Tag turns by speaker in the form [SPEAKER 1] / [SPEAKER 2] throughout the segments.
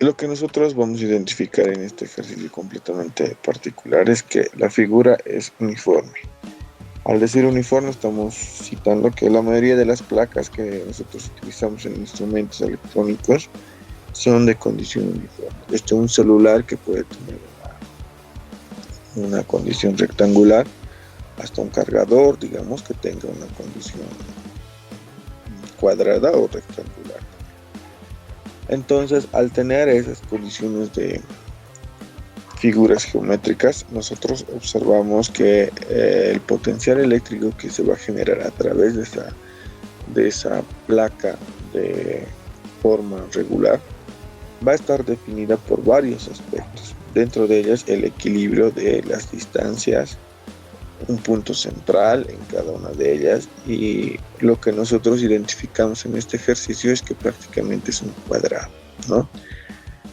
[SPEAKER 1] Lo que nosotros vamos a identificar en este ejercicio completamente particular es que la figura es uniforme. Al decir uniforme estamos citando que la mayoría de las placas que nosotros utilizamos en instrumentos electrónicos son de condición uniforme. Desde un celular que puede tener una condición rectangular hasta un cargador, digamos, que tenga una condición cuadrada o rectangular. Entonces, al tener esas condiciones de figuras geométricas, nosotros observamos que el potencial eléctrico que se va a generar a través de esa placa de forma regular va a estar definida por varios aspectos. Dentro de ellas, el equilibrio de las distancias, un punto central en cada una de ellas, y lo que nosotros identificamos en este ejercicio es que prácticamente es un cuadrado, ¿no?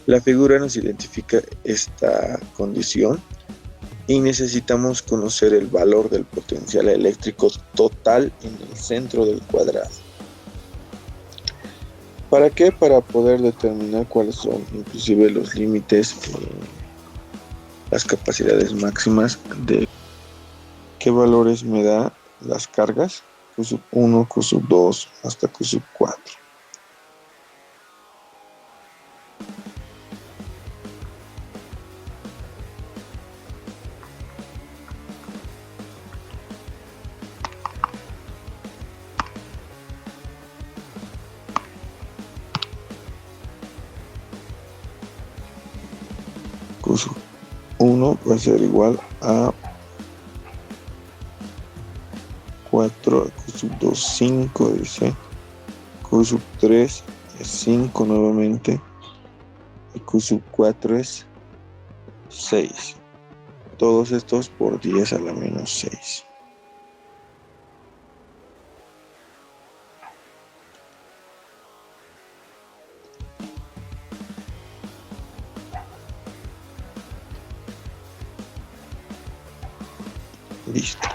[SPEAKER 1] La figura nos identifica esta condición y necesitamos conocer el valor del potencial eléctrico total en el centro del cuadrado. ¿Para qué? Para poder determinar cuáles son inclusive los límites, las capacidades máximas de qué valores me da las cargas, Q1, Q2 hasta Q4. Q1 va a ser igual a 4, Q2 5, dice, Q3 es 5 nuevamente, y Q4 es 6. Todos estos por 10 a la menos 6. Listo.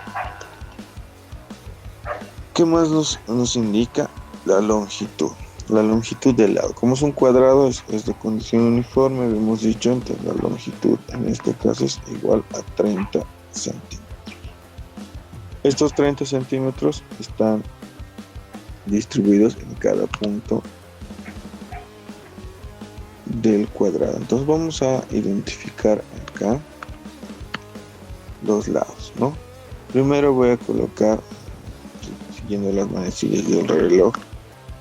[SPEAKER 1] ¿Qué más nos indica? La longitud. La longitud del lado. Como es un cuadrado, es de condición uniforme, lo hemos dicho, entonces la longitud en este caso es igual a 30 centímetros. Estos 30 centímetros están distribuidos en cada punto del cuadrado. Entonces vamos a identificar acá los lados, ¿no? Primero voy a colocar, siguiendo las manecillas del reloj,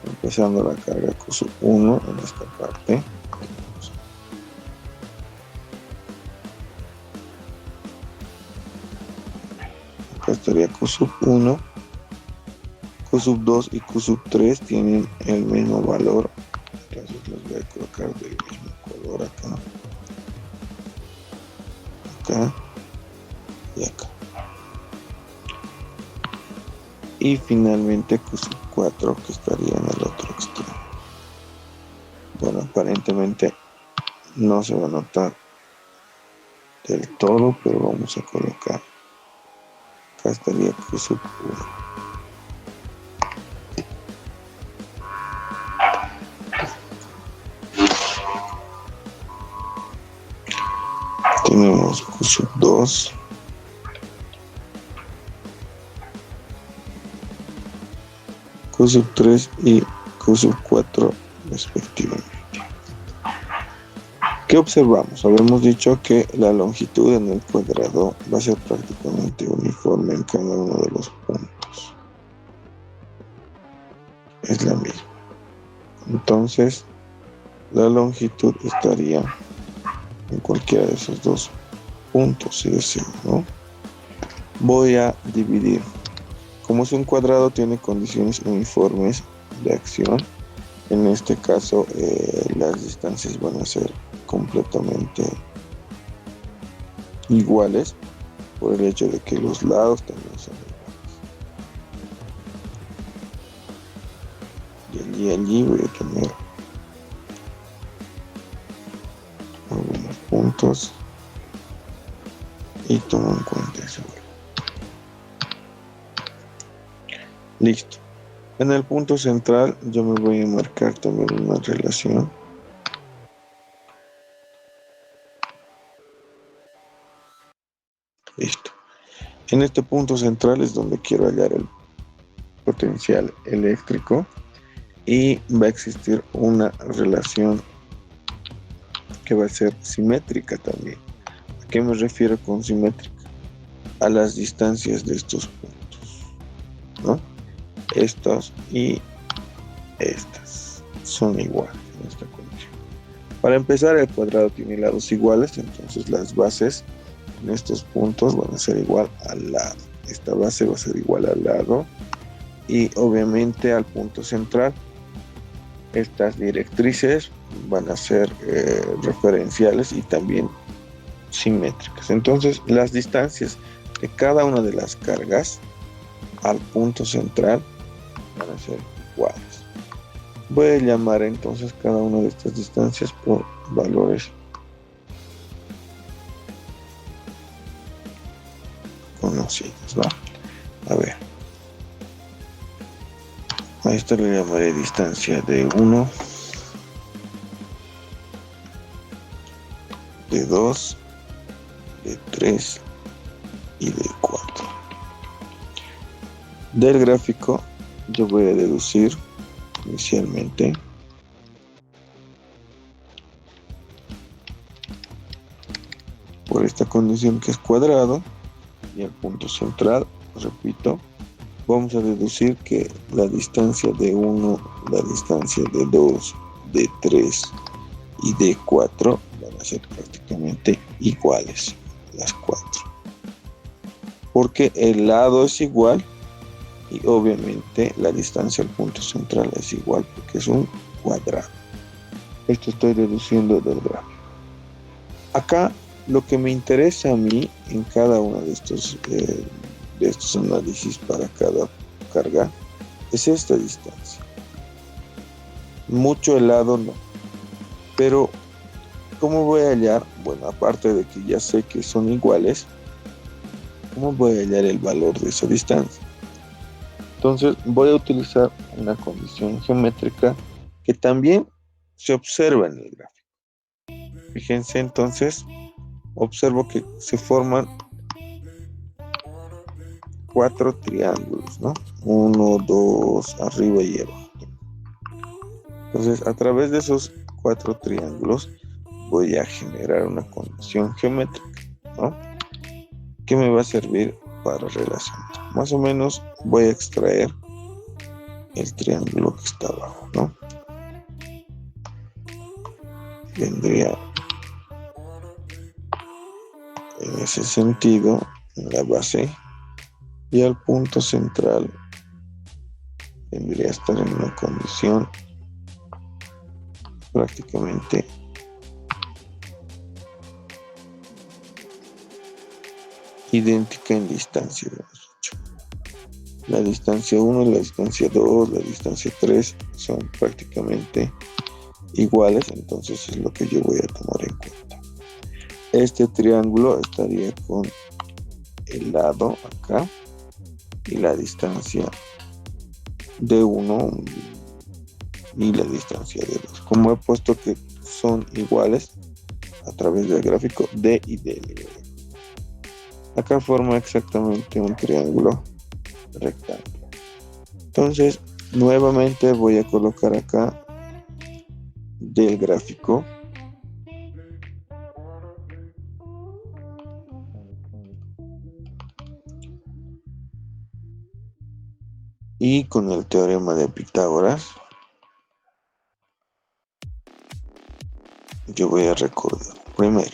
[SPEAKER 1] empezando la carga Q1 en esta parte. Acá estaría Q1, Q2 y Q3 tienen el mismo valor, entonces los voy a colocar del mismo color acá, acá y acá. Y finalmente Q4 que estaría en el otro extremo. Bueno, aparentemente no se va a notar del todo, pero vamos a colocar. Acá estaría Q1. Tenemos Q2. Q3 y Q4 respectivamente. ¿Qué observamos? Habíamos dicho que la longitud en el cuadrado va a ser prácticamente uniforme en cada uno de los puntos. Es la misma. Entonces, la longitud estaría en cualquiera de esos dos puntos, si deseo, ¿no? Voy a dividir. Como es un cuadrado, tiene condiciones uniformes de acción. En este caso, las distancias van a ser completamente iguales por el hecho de que los lados también son iguales. Y allí voy a tener algunos puntos y tomo en cuenta eso. Listo. En el punto central yo me voy a marcar también una relación Listo. En este punto central es donde quiero hallar el potencial eléctrico y va a existir una relación que va a ser simétrica también. ¿A qué me refiero con simétrica? A las distancias de estos puntos, ¿no? Estas y estas son iguales en esta condición. Para empezar, el cuadrado tiene lados iguales, entonces las bases en estos puntos van a ser igual al lado. Esta base va a ser igual al lado y obviamente al punto central. Estas directrices van a ser referenciales y también simétricas. Entonces, las distancias de cada una de las cargas al punto central van a ser iguales. Voy a llamar entonces cada una de estas distancias por valores conocidos, ¿no? A ver. A esta le llamaré distancia de 1, de 2, de 3 y de 4. Del gráfico yo voy a deducir inicialmente por esta condición que es cuadrado y el punto central, repito, vamos a deducir que la distancia de 1, la distancia de 2, de 3 y de 4 van a ser prácticamente iguales, las 4. Porque el lado es igual y obviamente la distancia al punto central es igual porque es un cuadrado. Esto estoy deduciendo del gráfico. Acá lo que me interesa a mí en cada uno de estos análisis para cada carga es esta distancia. Mucho el lado no. Pero ¿cómo voy a hallar? Bueno, aparte de que ya sé que son iguales, ¿cómo voy a hallar el valor de esa distancia? Entonces voy a utilizar una condición geométrica que también se observa en el gráfico. Fíjense entonces, observo que se forman 4 triángulos, ¿no? 1, 2, arriba y abajo. Entonces, a través de esos 4 triángulos voy a generar una condición geométrica, ¿no? Que me va a servir para relacionar. Más o menos voy a extraer el triángulo que está abajo, ¿no? Vendría en ese sentido en la base y al punto central vendría a estar en una condición prácticamente idéntica en distancia. La distancia 1, la distancia 2, la distancia 3 son prácticamente iguales, entonces es lo que yo voy a tomar en cuenta. Este triángulo estaría con el lado acá y la distancia de 1 y la distancia de 2. Como he puesto que son iguales a través del gráfico D y D. Acá forma exactamente un triángulo rectángulo. Entonces, nuevamente voy a colocar acá del gráfico y con el teorema de Pitágoras yo voy a recordar primero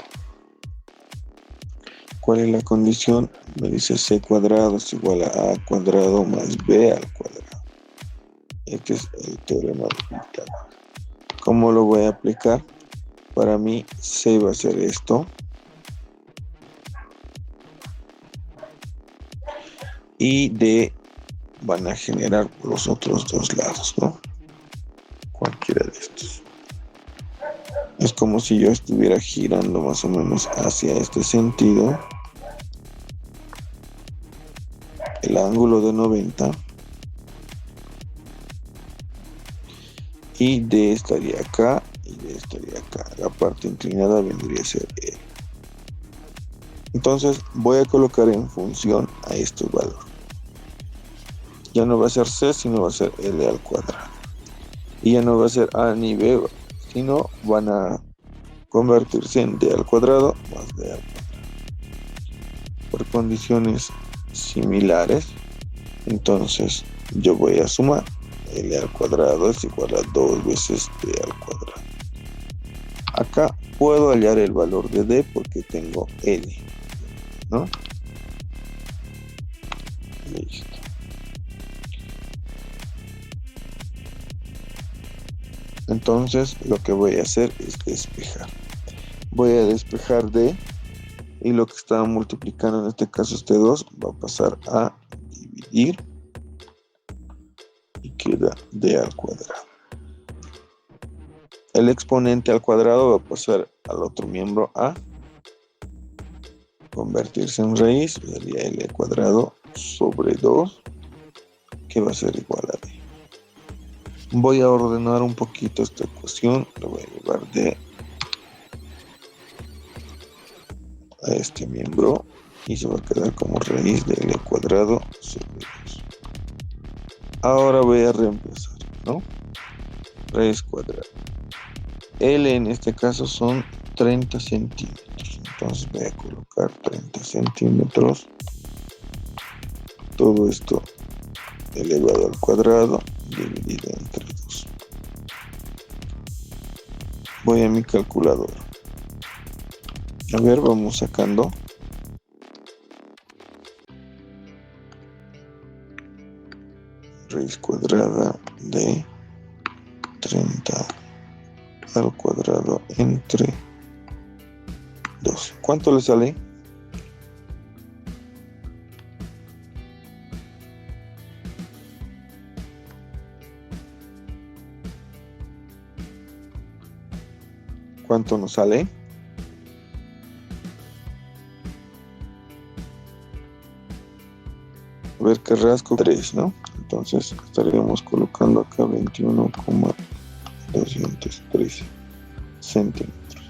[SPEAKER 1] cuál es la condición. Me dice c cuadrado es igual a cuadrado más b al cuadrado. Este es el teorema de Pitágoras. ¿Cómo lo voy a aplicar? Para mí c va a ser esto y d van a generar los otros dos lados, ¿no? Cualquiera de estos. Es como si yo estuviera girando más o menos hacia este sentido. El ángulo de 90 y D estaría acá y D estaría acá. La parte inclinada vendría a ser E. Entonces voy a colocar en función a estos valores. Ya no va a ser C, sino va a ser L al cuadrado. Y ya no va a ser A ni B, sino van a convertirse en D al cuadrado más D al cuadrado. Por condiciones similares, entonces yo voy a sumar. L al cuadrado es igual a 2 veces D al cuadrado. Acá puedo hallar el valor de D porque tengo L, ¿no? Listo. Entonces lo que voy a hacer es despejar. Voy a despejar D y lo que estaba multiplicando en este caso este 2 va a pasar a dividir y queda D al cuadrado. El exponente al cuadrado va a pasar al otro miembro a convertirse en raíz, sería L al cuadrado sobre 2, que va a ser igual a D. Voy a ordenar un poquito esta ecuación, lo voy a llevar de a este miembro y se va a quedar como raíz de L al cuadrado sobre 2. Ahora voy a reemplazar, ¿no? Raíz cuadrada. L en este caso son 30 centímetros. Entonces voy a colocar 30 centímetros. Todo esto elevado al cuadrado dividido entre 2. Voy a mi calculadora. A ver, vamos sacando. Raíz cuadrada de 30 al cuadrado entre 2. ¿Cuánto le sale? ¿Cuánto nos sale? A ver qué rasgo 3, ¿no? Entonces estaríamos colocando acá 21,213 centímetros.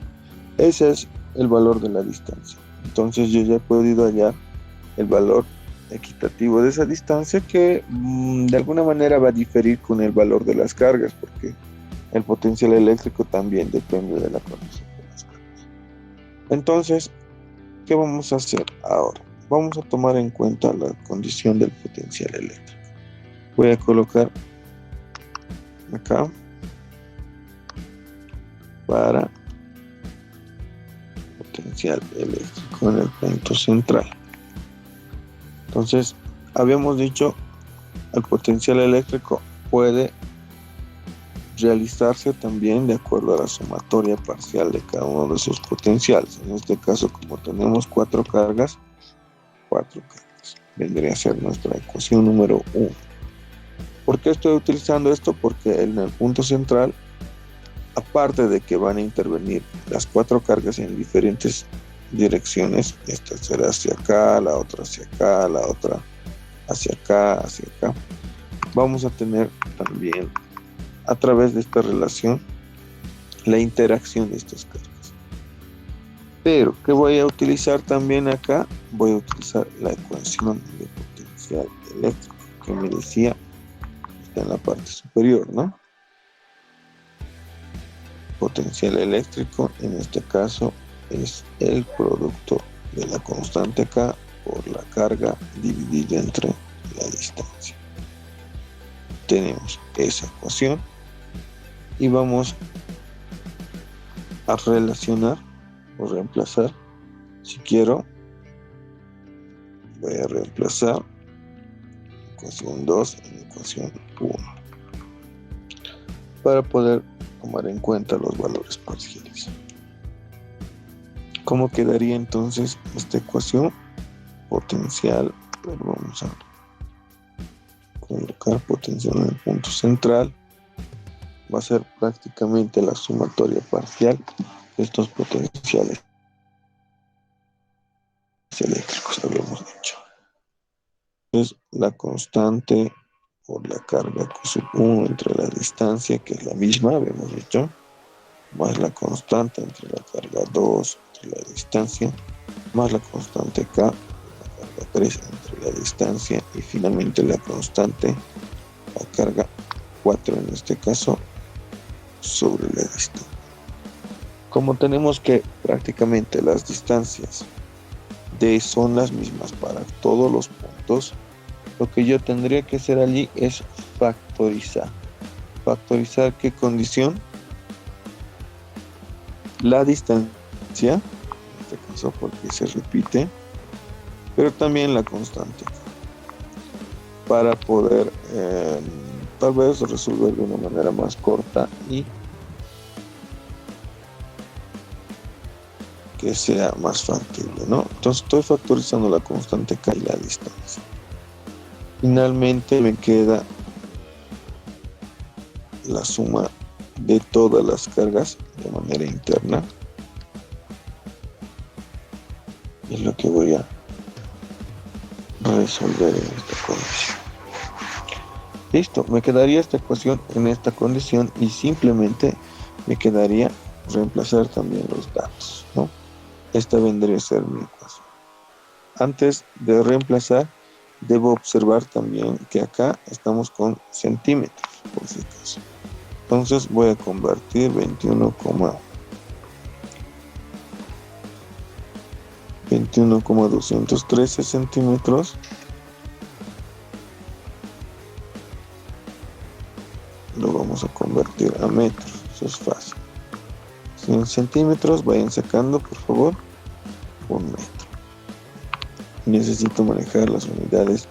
[SPEAKER 1] Ese es el valor de la distancia. Entonces yo ya he podido hallar el valor equitativo de esa distancia que de alguna manera va a diferir con el valor de las cargas, porque el potencial eléctrico también depende de la condición de las cargas. Entonces, ¿qué vamos a hacer ahora? Vamos a tomar en cuenta la condición del potencial eléctrico. Voy a colocar acá para potencial eléctrico en el punto central. Entonces, habíamos dicho, el potencial eléctrico puede realizarse también de acuerdo a la sumatoria parcial de cada uno de sus potenciales. En este caso, como tenemos 4 cargas, vendría a ser nuestra ecuación número 1. ¿Por qué estoy utilizando esto? Porque en el punto central, aparte de que van a intervenir las 4 cargas en diferentes direcciones, esta será hacia acá, la otra hacia acá, la otra hacia acá, vamos a tener también a través de esta relación la interacción de estas cargas. Pero, ¿qué voy a utilizar también acá? Voy a utilizar la ecuación de potencial eléctrico que me decía está en la parte superior, ¿no? Potencial eléctrico en este caso es el producto de la constante acá por la carga dividida entre la distancia. Tenemos esa ecuación y vamos a relacionar o reemplazar. Si quiero, voy a reemplazar ecuación 2 en ecuación 1 para poder tomar en cuenta los valores parciales. ¿Cómo quedaría entonces esta ecuación? Potencial, vamos a colocar potencial en el punto central, va a ser prácticamente la sumatoria parcial de estos potenciales eléctricos, habíamos dicho. Es la constante por la carga Q1 entre la distancia, que es la misma, habíamos dicho, más la constante entre la carga 2 entre la distancia, más la constante K, la carga 3 entre la distancia y finalmente la constante, la carga 4 en este caso, sobre la distancia. Como tenemos que prácticamente las distancias D son las mismas para todos los puntos, lo que yo tendría que hacer allí es factorizar. ¿Factorizar qué condición? La distancia, en este caso porque se repite, pero también la constante, para poder tal vez resolver de una manera más corta y que sea más factible, ¿no? Entonces estoy factorizando la constante K y la distancia. Finalmente me queda la suma de todas las cargas de manera interna. Es lo que voy a resolver en esta condición. Listo, me quedaría esta ecuación en esta condición y simplemente me quedaría reemplazar también los datos, ¿no? Esta vendría a ser mi ecuación. Antes de reemplazar, debo observar también que acá estamos con centímetros, por si acaso. Entonces voy a convertir 21,213 centímetros. Lo vamos a convertir a metros. Eso es fácil. 100 centímetros, vayan sacando por favor un metro. Necesito manejar las unidades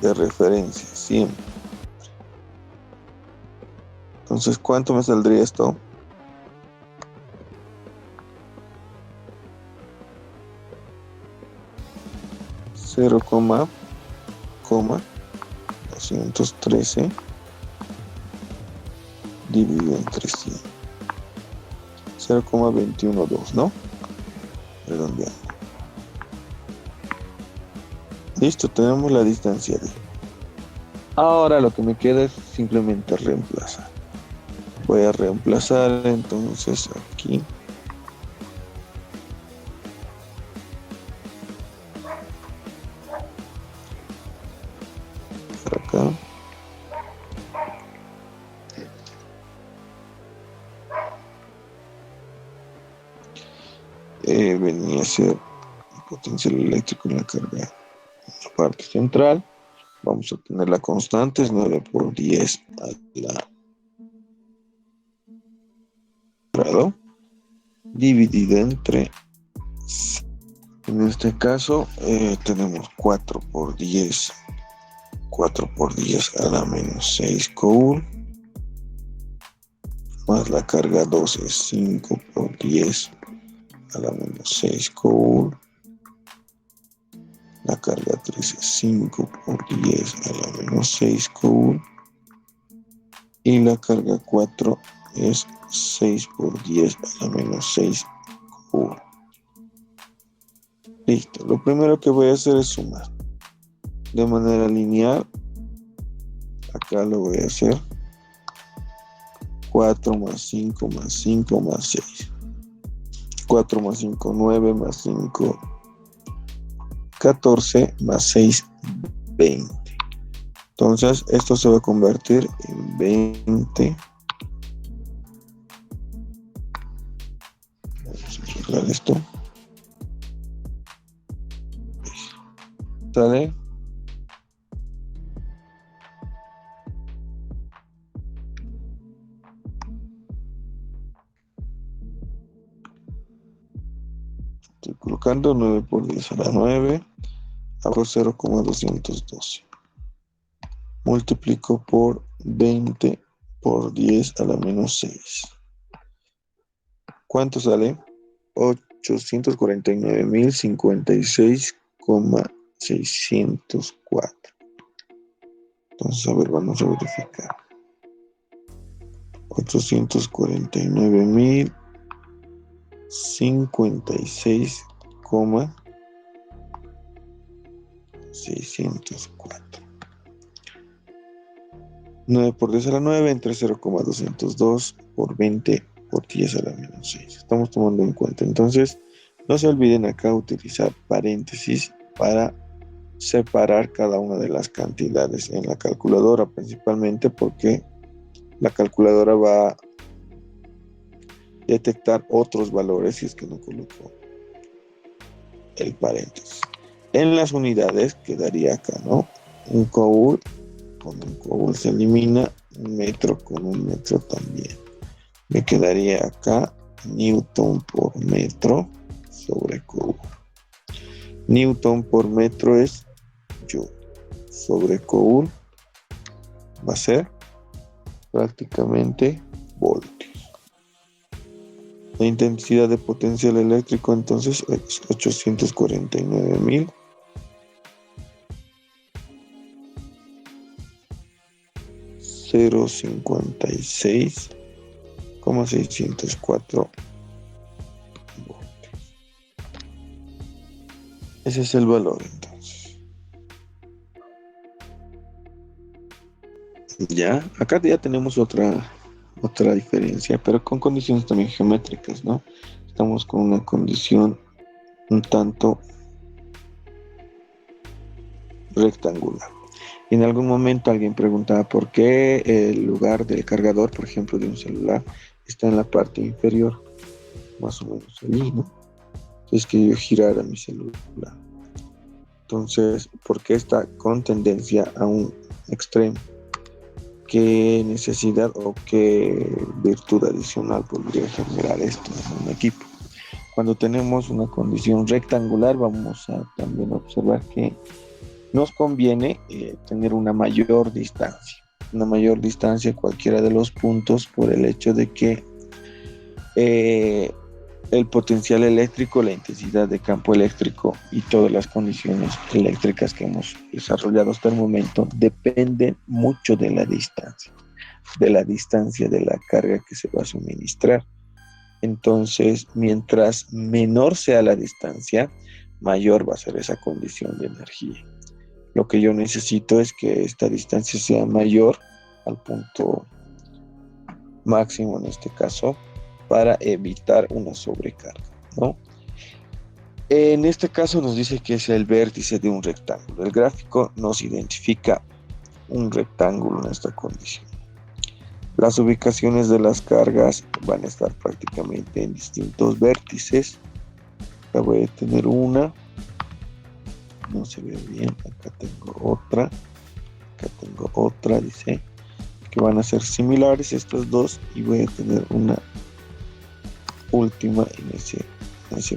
[SPEAKER 1] de referencia siempre. Entonces, ¿cuánto me saldría esto? Cero coma 213 dividido entre 100. 0,212, ¿no? Redondeando. Listo, tenemos la distancia D. Ahora lo que me queda es simplemente reemplazar. Voy a reemplazar entonces aquí. Por acá. Venía a ser el potencial eléctrico en la carga en la parte central. Vamos a tener la constante, es 9 por 10 a la grado, dividida entre, en este caso, tenemos 4 por 10 a la menos 6 coul, más la carga 12 es 5 por 10 a la menos 6 coul, la carga 3 es 5 por 10 a la menos 6 coul, y la carga 4 es 6 por 10 a la menos 6 coul. Listo, lo primero que voy a hacer es sumar de manera lineal. Acá lo voy a hacer 4 más 5 más 5 más 6. 4 más 5, 9 más 5, 14 más 6, 20. Entonces esto se va a convertir en 20. Vamos a arreglar esto. ¿Sale? Estoy colocando 9 por 10 a la 9. Hago 0,212. Multiplico por 20 por 10 a la menos 6. ¿Cuánto sale? 849.056,604. Entonces, a ver, vamos a verificar. 849.056,604. 9 por 10 a la 9 entre 0,202 por 20 por 10 a la menos 6. Estamos tomando en cuenta. Entonces, No se olviden acá utilizar paréntesis para separar cada una de las cantidades en la calculadora, principalmente porque la calculadora va a detectar otros valores si es que no coloco el paréntesis. En las unidades quedaría acá, ¿no? Un coul con un coul se elimina, un metro con un metro también. Me quedaría acá newton por metro sobre coul. Newton por metro es joule sobre coul, va a ser prácticamente voltios. La intensidad de potencial eléctrico entonces es 849.056,604 voltios. Ese es el valor entonces. Ya, acá ya tenemos otra diferencia, pero con condiciones también geométricas, ¿no? Estamos con una condición un tanto rectangular. En algún momento alguien preguntaba por qué el lugar del cargador, por ejemplo, de un celular, está en la parte inferior, más o menos allí, ¿no? Es que yo girara mi celular. Entonces, ¿por qué está con tendencia a un extremo? ¿Qué necesidad o qué virtud adicional podría generar esto en un equipo? Cuando tenemos una condición rectangular, vamos a también observar que nos conviene tener una mayor distancia a cualquiera de los puntos por el hecho de que el potencial eléctrico, la intensidad de campo eléctrico y todas las condiciones eléctricas que hemos desarrollado hasta el momento dependen mucho de la distancia de la carga que se va a suministrar. Entonces, mientras menor sea la distancia, mayor va a ser esa condición de energía. Lo que yo necesito es que esta distancia sea mayor al punto máximo en este caso para evitar una sobrecarga, ¿no? En este caso nos dice que es el vértice de un rectángulo. El gráfico nos identifica un rectángulo en esta condición. Las ubicaciones de las cargas van a estar prácticamente en distintos vértices. Acá voy a tener una. No se ve bien. Acá tengo otra, dice que van a ser similares estas dos y voy a tener una última en ese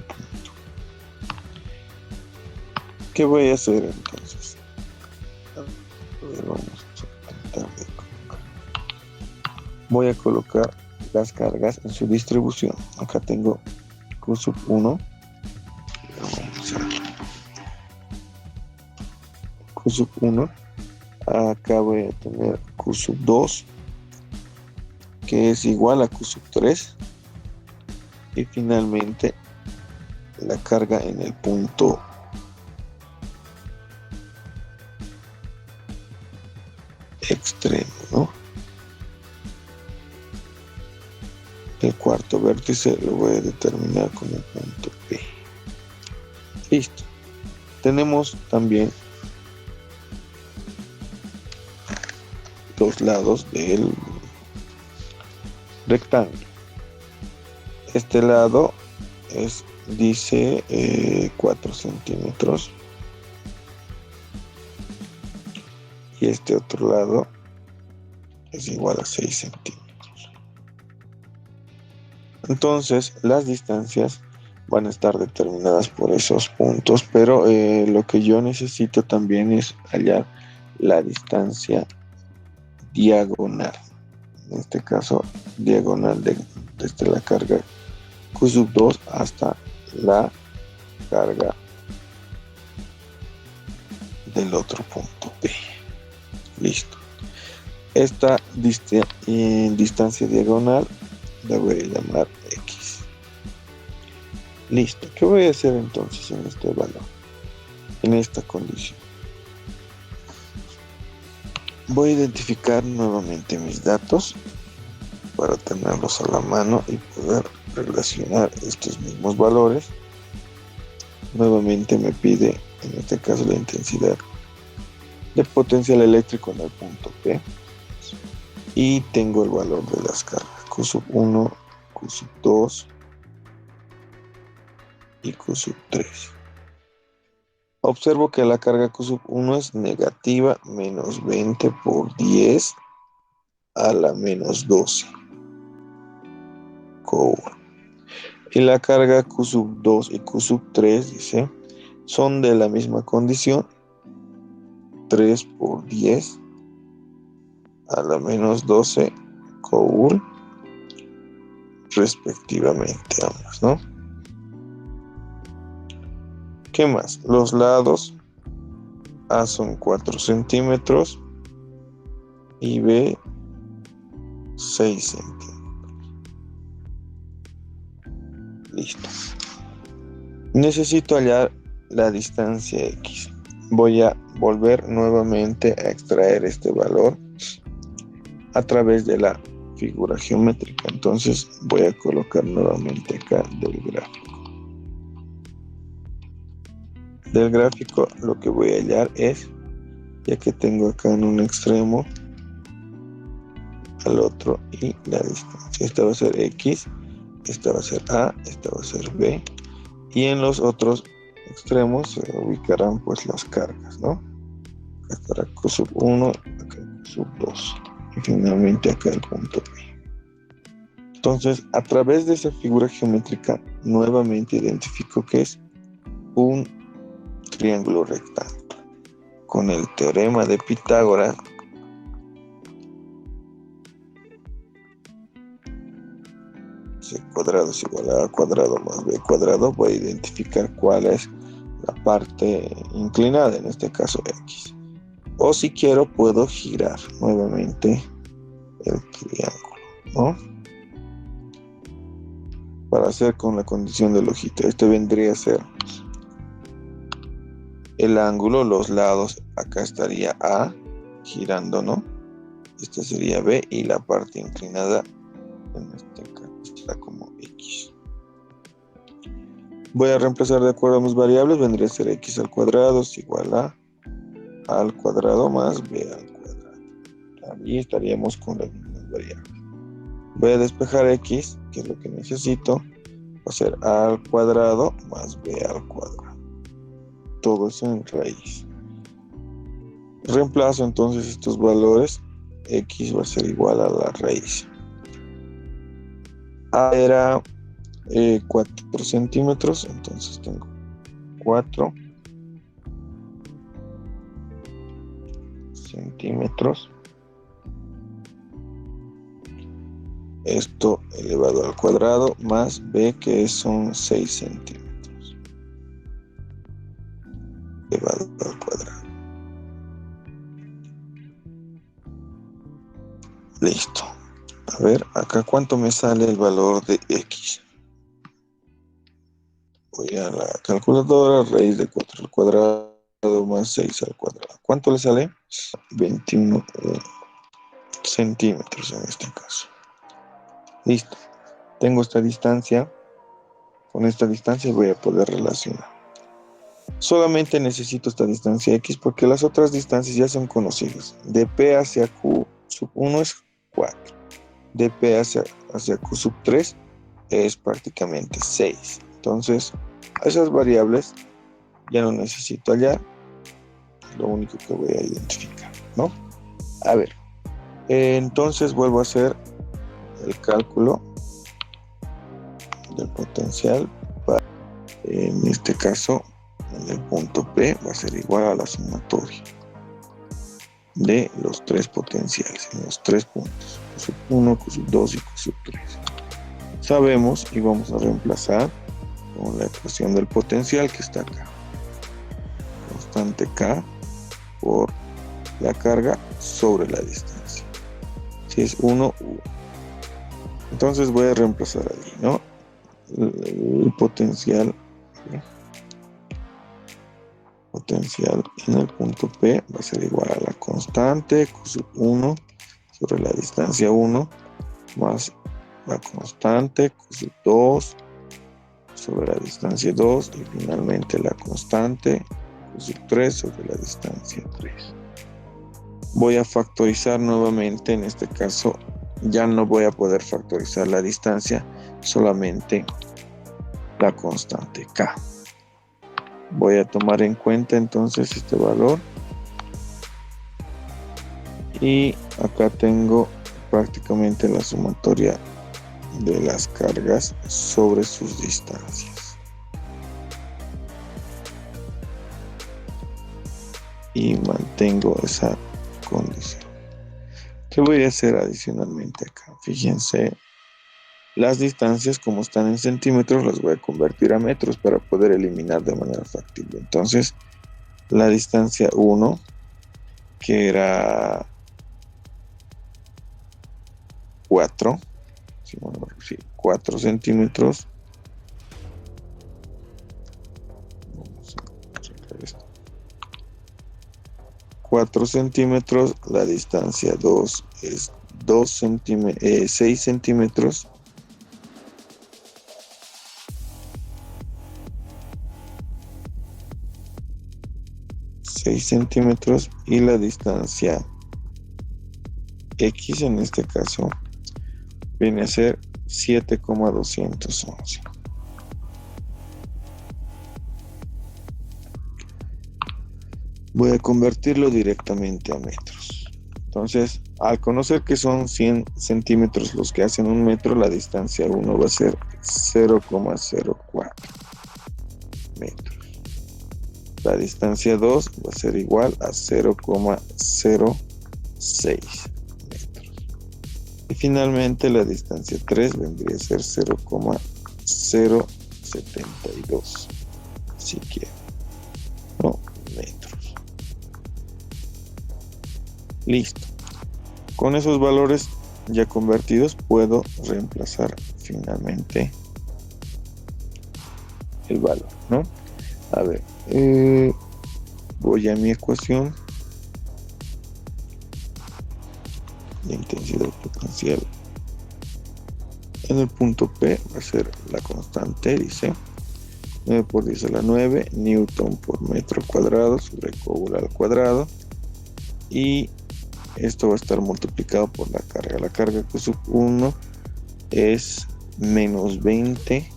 [SPEAKER 1] punto. ¿Qué voy a hacer entonces? A ver, vamos a tratar de colocar. Voy a colocar las cargas en su distribución. Acá tengo Q sub 1. Q sub 1. Acá voy a tener Q sub 2, que es igual a Q sub 3. Y finalmente la carga en el punto extremo, ¿no? El cuarto vértice lo voy a determinar como punto P. Listo. Tenemos también los lados del rectángulo. Este lado dice 4 centímetros y este otro lado es igual a 6 centímetros. Entonces las distancias van a estar determinadas por esos puntos, pero lo que yo necesito también es hallar la distancia diagonal. En este caso, diagonal desde la carga Q sub 2 hasta la carga del otro punto P. Listo. Esta distancia diagonal la voy a llamar X. Listo. ¿Qué voy a hacer entonces en este valor? En esta condición. Voy a identificar nuevamente mis datos para tenerlos a la mano y poder relacionar estos mismos valores Nuevamente me pide, en este caso, la intensidad de potencial eléctrico en el punto P. Y tengo el valor de las cargas. Q sub 1, Q sub 2 y Q sub 3. Observo que la carga Q sub 1 es negativa menos 20 por 10 a la menos 12 Coulomb. Y la carga Q sub 2 y Q sub 3, dice, son de la misma condición, 3 por 10 a la menos 12 Coulomb, respectivamente ambas, ¿no? ¿Qué más? Los lados A son 4 centímetros y B 6 centímetros. Listo. Necesito hallar la distancia X. Voy a volver nuevamente a extraer este valor a través de la figura geométrica. Entonces voy a colocar nuevamente acá del gráfico. Del gráfico lo que voy a hallar es, ya que tengo acá en un extremo al otro y la distancia. Esta va a ser X, esta va a ser A, esta va a ser B. Y en los otros extremos se ubicarán pues las cargas, ¿no? Acá estará Q sub 1, acá Q sub 2 y finalmente acá el punto P. Entonces, a través de esa figura geométrica nuevamente identifico que es un triángulo rectángulo. Con el teorema de Pitágoras, C cuadrado es igual a A cuadrado más B cuadrado, voy a identificar cuál es la parte inclinada, en este caso X. O si quiero puedo girar nuevamente el triángulo, ¿no? Para hacer con la condición de longitud. Este vendría a ser el ángulo, los lados, acá estaría A girando, ¿no? Este sería B y la parte inclinada en este caso está como X. Voy a reemplazar de acuerdo a mis variables, vendría a ser X al cuadrado es igual a al cuadrado más B al cuadrado. Allí estaríamos con las mismas variables. Voy a despejar X, que es lo que necesito, va a ser A al cuadrado más B al cuadrado. Todo eso en raíz. Reemplazo entonces estos valores. X va a ser igual a la raíz. A era 4 centímetros, entonces tengo 4 centímetros. Esto elevado al cuadrado más B, que son 6 centímetros elevado al cuadrado. Listo. A ver, acá cuánto me sale el valor de X. Voy a la calculadora, raíz de 4 al cuadrado más 6 al cuadrado. ¿Cuánto le sale? 21 centímetros en este caso. Listo. Tengo esta distancia. Con esta distancia voy a poder relacionar. Solamente necesito esta distancia X porque las otras distancias ya son conocidas. De P hacia Q sub 1 es 4. De P hacia Q sub 3 es prácticamente 6. Entonces, esas variables ya no necesito hallar. Es lo único que voy a identificar, ¿no? A ver, entonces vuelvo a hacer el cálculo del potencial para, en este caso, en el punto P va a ser igual a la sumatoria de los tres potenciales en los tres puntos, Q sub 1, Q sub 2 y Q sub 3. Sabemos y vamos a reemplazar con la ecuación del potencial que está acá. Constante K por la carga sobre la distancia. Si es 1, 1. Entonces voy a reemplazar allí, ¿no? El potencial en el punto P va a ser igual a la constante Q sub 1 sobre la distancia 1 más la constante Q sub 2 sobre la distancia 2 y finalmente la constante Q3 sobre la distancia 3. Voy a factorizar nuevamente, en este caso ya no voy a poder factorizar la distancia, solamente la constante K. Voy a tomar en cuenta entonces este valor y acá tengo prácticamente la sumatoria de las cargas sobre sus distancias. Y mantengo esa condición. ¿Qué voy a hacer adicionalmente acá? Fíjense, las distancias como están en centímetros las voy a convertir a metros para poder eliminar de manera factible. Entonces, la distancia 1, que era 4, 4 centímetros. Vamos a sacar esto. 4 centímetros, la distancia 2 es 6 centímetros. Y la distancia X en este caso viene a ser 7,211. Voy a convertirlo directamente a metros. Entonces, al conocer que son 100 centímetros los que hacen un metro, la distancia 1 va a ser 0,04 metros. La distancia 2 va a ser igual a 0,06 metros. Y finalmente la distancia 3 vendría a ser 0,072, si quiero, no, metros. Listo. Con esos valores ya convertidos puedo reemplazar finalmente el valor, ¿no? A ver, voy a mi ecuación. La intensidad potencial en el punto P va a ser la constante, dice 9 por 10 a la 9 newton por metro cuadrado sobre Coulomb al cuadrado, y esto va a estar multiplicado por la carga. La carga Q1 es menos 20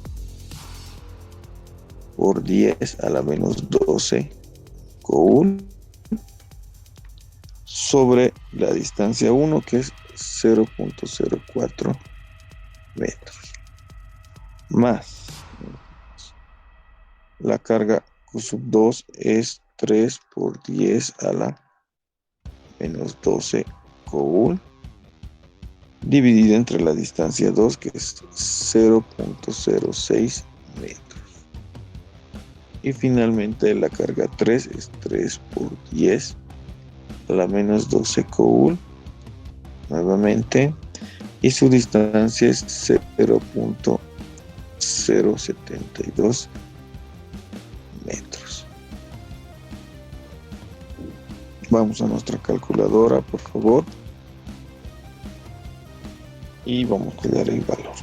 [SPEAKER 1] por 10 a la menos 12 Coulomb sobre la distancia 1, que es 0,04 metros, más la carga Q2 es 3 por 10 a la menos 12 Coulomb, dividido entre la distancia 2, que es 0,06 metros. Y finalmente la carga 3 es 3 por 10 a la menos 12 Coulomb, nuevamente, y su distancia es 0,072 metros. Vamos a nuestra calculadora, por favor, y vamos a dar el valor.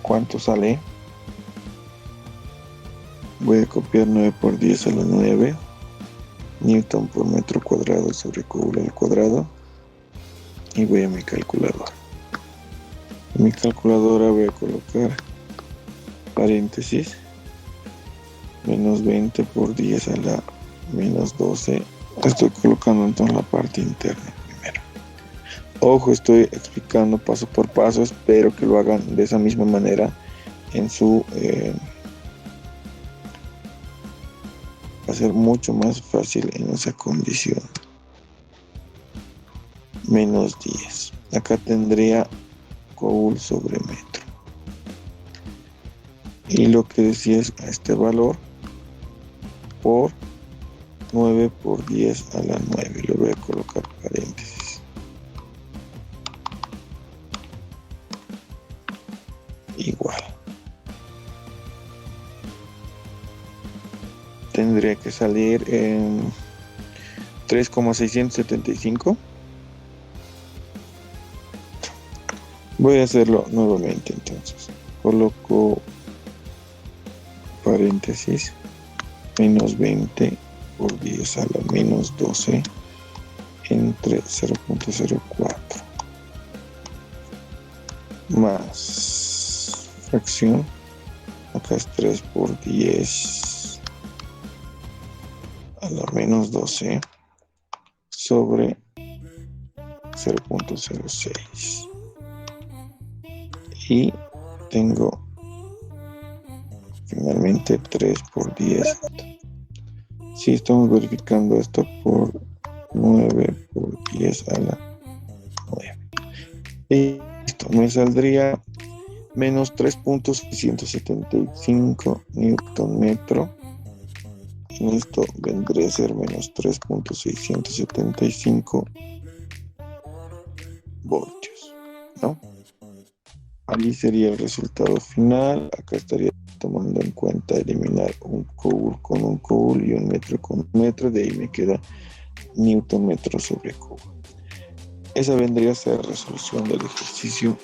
[SPEAKER 1] ¿Cuánto sale? Voy a copiar 9 por 10 a la 9 newton por metro cuadrado sobre Coulomb al cuadrado, y voy a mi calculadora. En mi calculadora voy a colocar paréntesis, menos 20 por 10 a la menos 12. Estoy colocando entonces la parte interna primero. Ojo, estoy explicando paso por paso, espero que lo hagan de esa misma manera en su... va a ser mucho más fácil en esa condición. Menos 10. Acá tendría Coulomb sobre metro. Y lo que decía es a este valor por 9 por 10 a la 9. Le voy a colocar paréntesis. Igual. Tendría que salir en 3,675. Voy a hacerlo nuevamente entonces. Coloco paréntesis, menos 20 por 10 a la menos 12 entre 0.04 más fracción, acá es 3 por 10 a la menos 12 sobre 0.06 y tengo finalmente 3 por 10. Si estamos verificando esto por 9 por 10 a la 9. Y listo, me saldría menos 3.675 newton metro. Esto vendría a ser menos 3.675 voltios, ¿no? Allí sería el resultado final. Acá estaría tomando en cuenta eliminar un coulomb con un coulomb y un metro con un metro. De ahí me queda newton metro sobre coulomb. Esa vendría a ser la resolución del ejercicio